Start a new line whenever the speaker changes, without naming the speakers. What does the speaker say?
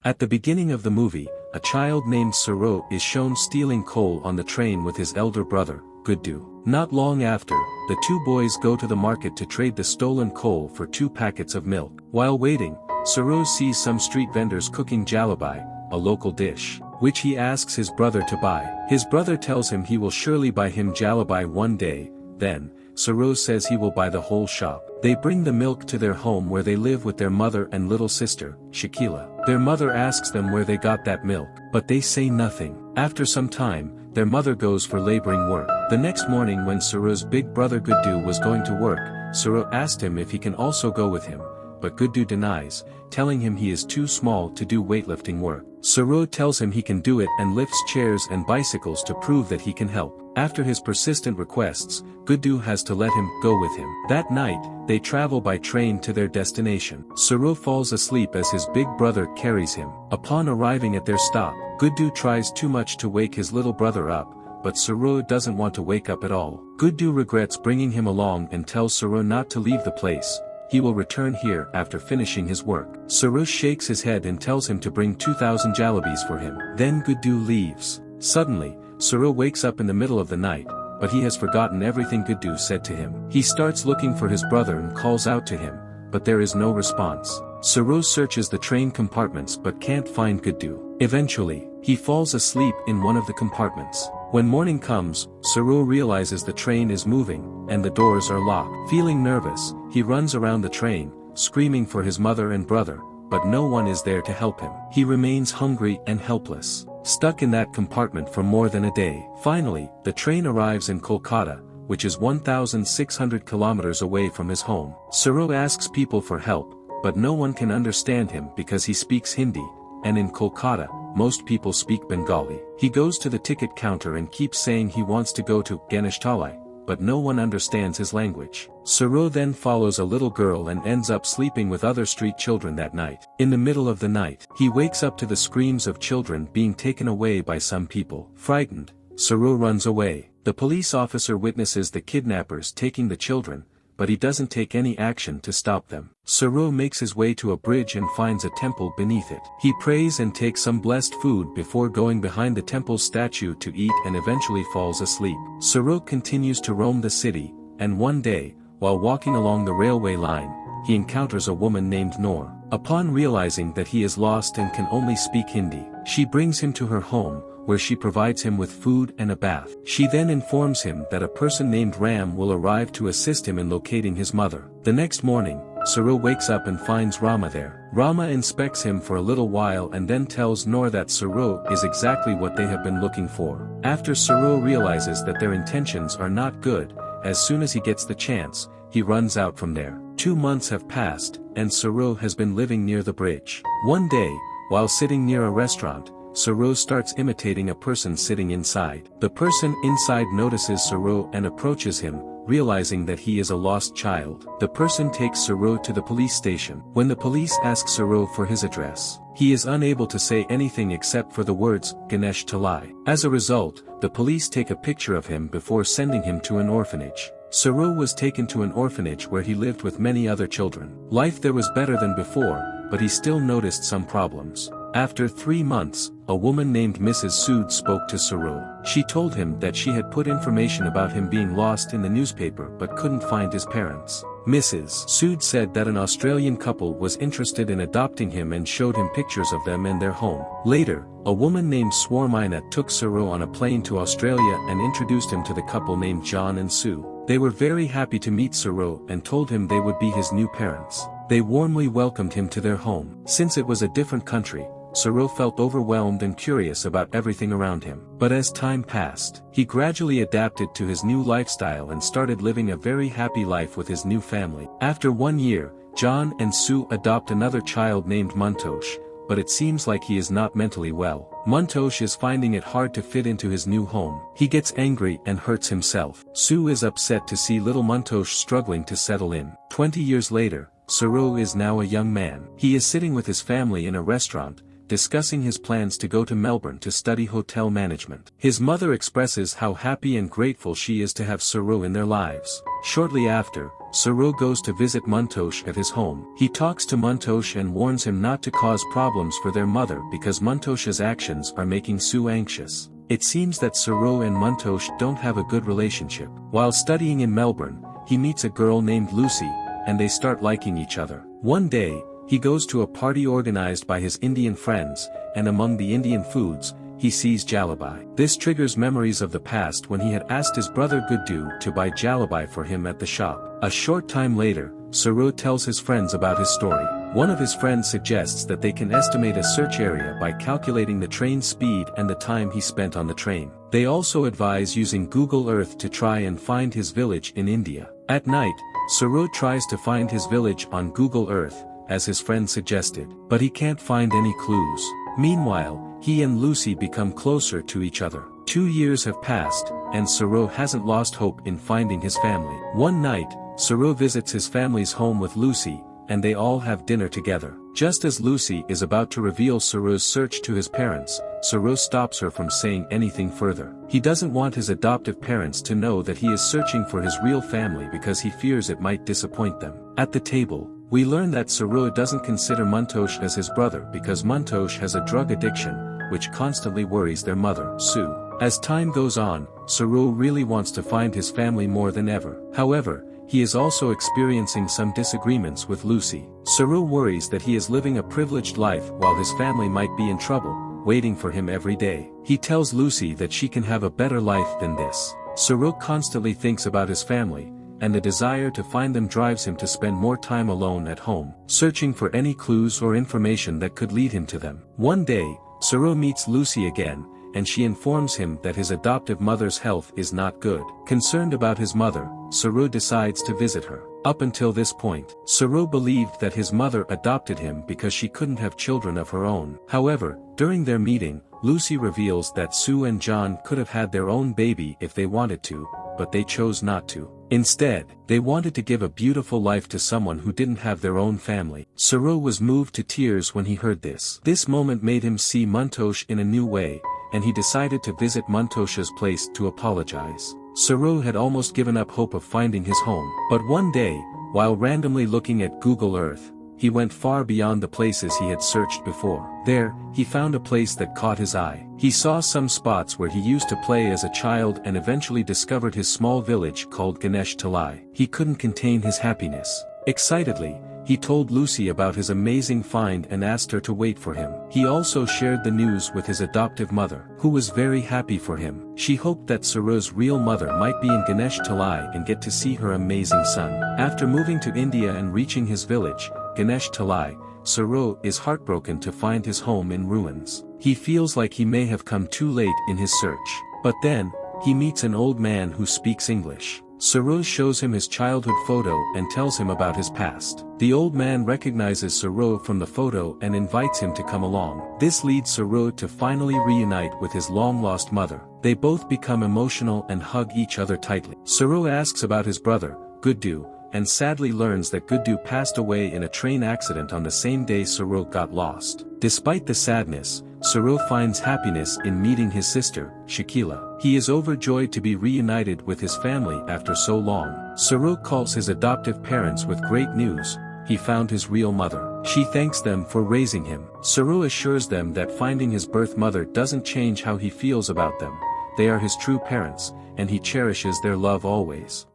At the beginning of the movie, a child named Saroo is shown stealing coal on the train with his elder brother, Guddu. Not long after, the two boys go to the market to trade the stolen coal for 2 packets of milk. While waiting, Saroo sees some street vendors cooking jalebi, a local dish, which he asks his brother to buy. His brother tells him he will surely buy him jalebi one day. Then, Saroo says he will buy the whole shop. They bring the milk to their home where they live with their mother and little sister, Shakila. Their mother asks them where they got that milk, but they say nothing. After some time, their mother goes for laboring work. The next morning when Saroo's big brother Guddu was going to work, Saroo asked him if he can also go with him, but Guddu denies, telling him he is too small to do weightlifting work. Saroo tells him he can do it and lifts chairs and bicycles to prove that he can help. After his persistent requests, Guddu has to let him go with him. That night, they travel by train to their destination. Saroo falls asleep as his big brother carries him. Upon arriving at their stop, Guddu tries too much to wake his little brother up, but Saroo doesn't want to wake up at all. Guddu regrets bringing him along and tells Saroo not to leave the place. He will return here after finishing his work. Saroo shakes his head and tells him to bring 2,000 jalebis for him. Then Guddu leaves. Suddenly, Saroo wakes up in the middle of the night, but he has forgotten everything Guddu said to him. He starts looking for his brother and calls out to him, but there is no response. Saroo searches the train compartments but can't find Guddu. Eventually, he falls asleep in one of the compartments. When morning comes, Saroo realizes the train is moving, and the doors are locked. Feeling nervous, he runs around the train, screaming for his mother and brother, but no one is there to help him. He remains hungry and helpless, stuck in that compartment for more than a day. Finally, the train arrives in Kolkata, which is 1,600 kilometers away from his home. Saroo asks people for help, but no one can understand him because he speaks Hindi, and in Kolkata, most people speak Bengali. He goes to the ticket counter and keeps saying he wants to go to Ganeshtalai, but no one understands his language. Saroo then follows a little girl and ends up sleeping with other street children that night. In the middle of the night, he wakes up to the screams of children being taken away by some people. Frightened, Saroo runs away. The police officer witnesses the kidnappers taking the children, but he doesn't take any action to stop them. Saroo makes his way to a bridge and finds a temple beneath it. He prays and takes some blessed food before going behind the temple's statue to eat and eventually falls asleep. Saroo continues to roam the city, and one day, while walking along the railway line, he encounters a woman named Noor. Upon realizing that he is lost and can only speak Hindi, she brings him to her home, where she provides him with food and a bath. She then informs him that a person named Ram will arrive to assist him in locating his mother. The next morning, Saroo wakes up and finds Rama there. Rama inspects him for a little while and then tells Noor that Saroo is exactly what they have been looking for. After Saroo realizes that their intentions are not good, as soon as he gets the chance, he runs out from there. 2 months have passed, and Saroo has been living near the bridge. One day, while sitting near a restaurant, Saroo starts imitating a person sitting inside. The person inside notices Saroo and approaches him, realizing that he is a lost child. The person takes Saroo to the police station. When the police ask Saroo for his address, he is unable to say anything except for the words, Ganesh Talai. As a result, the police take a picture of him before sending him to an orphanage. Saroo was taken to an orphanage where he lived with many other children. Life there was better than before, but he still noticed some problems. After 3 months, a woman named Mrs. Sood spoke to Saroo. She told him that she had put information about him being lost in the newspaper but couldn't find his parents. Mrs. Sood said that an Australian couple was interested in adopting him and showed him pictures of them and their home. Later, a woman named Swarmina took Saroo on a plane to Australia and introduced him to the couple named John and Sue. They were very happy to meet Saroo and told him they would be his new parents. They warmly welcomed him to their home. Since it was a different country, Saroo felt overwhelmed and curious about everything around him. But as time passed, he gradually adapted to his new lifestyle and started living a very happy life with his new family. After 1 year, John and Sue adopt another child named Muntosh, but it seems like he is not mentally well. Muntosh is finding it hard to fit into his new home. He gets angry and hurts himself. Sue is upset to see little Muntosh struggling to settle in. 20 years later, Saroo is now a young man. He is sitting with his family in a restaurant, discussing his plans to go to Melbourne to study hotel management. His mother expresses how happy and grateful she is to have Saroo in their lives. Shortly after, Saroo goes to visit Muntosh at his home. He talks to Muntosh and warns him not to cause problems for their mother because Muntosh's actions are making Sue anxious. It seems that Saroo and Muntosh don't have a good relationship. While studying in Melbourne, he meets a girl named Lucy, and they start liking each other. One day, he goes to a party organized by his Indian friends, and among the Indian foods, he sees jalebi. This triggers memories of the past when he had asked his brother Guddu to buy jalebi for him at the shop. A short time later, Saroo tells his friends about his story. One of his friends suggests that they can estimate a search area by calculating the train speed and the time he spent on the train. They also advise using Google Earth to try and find his village in India. At night, Saroo tries to find his village on Google Earth, as his friend suggested, but he can't find any clues. Meanwhile, he and Lucy become closer to each other. 2 years have passed, and Saroo hasn't lost hope in finding his family. One night, Saroo visits his family's home with Lucy, and they all have dinner together. Just as Lucy is about to reveal Saroo's search to his parents, Saroo stops her from saying anything further. He doesn't want his adoptive parents to know that he is searching for his real family because he fears it might disappoint them. At the table, we learn that Saroo doesn't consider Muntosh as his brother because Muntosh has a drug addiction, which constantly worries their mother, Sue. As time goes on, Saroo really wants to find his family more than ever. However, he is also experiencing some disagreements with Lucy. Saroo worries that he is living a privileged life while his family might be in trouble, waiting for him every day. He tells Lucy that she can have a better life than this. Saroo constantly thinks about his family, and the desire to find them drives him to spend more time alone at home, searching for any clues or information that could lead him to them. One day, Saroo meets Lucy again, and she informs him that his adoptive mother's health is not good. Concerned about his mother, Saroo decides to visit her. Up until this point, Saroo believed that his mother adopted him because she couldn't have children of her own. However, during their meeting, Lucy reveals that Sue and John could have had their own baby if they wanted to, but they chose not to. Instead, they wanted to give a beautiful life to someone who didn't have their own family. Saroo was moved to tears when he heard this. This moment made him see Muntosh in a new way, and he decided to visit Muntosh's place to apologize. Saroo had almost given up hope of finding his home, but one day, while randomly looking at Google Earth, he went far beyond the places he had searched before. There, he found a place that caught his eye. He saw some spots where he used to play as a child and eventually discovered his small village called Ganesh Talai. He couldn't contain his happiness. Excitedly, he told Lucy about his amazing find and asked her to wait for him. He also shared the news with his adoptive mother, who was very happy for him. She hoped that Saroo's real mother might be in Ganesh Talai and get to see her amazing son. After moving to India and reaching his village, Ganesh Talai, Saroo is heartbroken to find his home in ruins. He feels like he may have come too late in his search. But then, he meets an old man who speaks English. Saroo shows him his childhood photo and tells him about his past. The old man recognizes Saroo from the photo and invites him to come along. This leads Saroo to finally reunite with his long-lost mother. They both become emotional and hug each other tightly. Saroo asks about his brother, Guddu, and sadly learns that Guddu passed away in a train accident on the same day Saroo got lost. Despite the sadness, Saroo finds happiness in meeting his sister, Shakila. He is overjoyed to be reunited with his family after so long. Saroo calls his adoptive parents with great news: he found his real mother. She thanks them for raising him. Saroo assures them that finding his birth mother doesn't change how he feels about them. They are his true parents, and he cherishes their love always.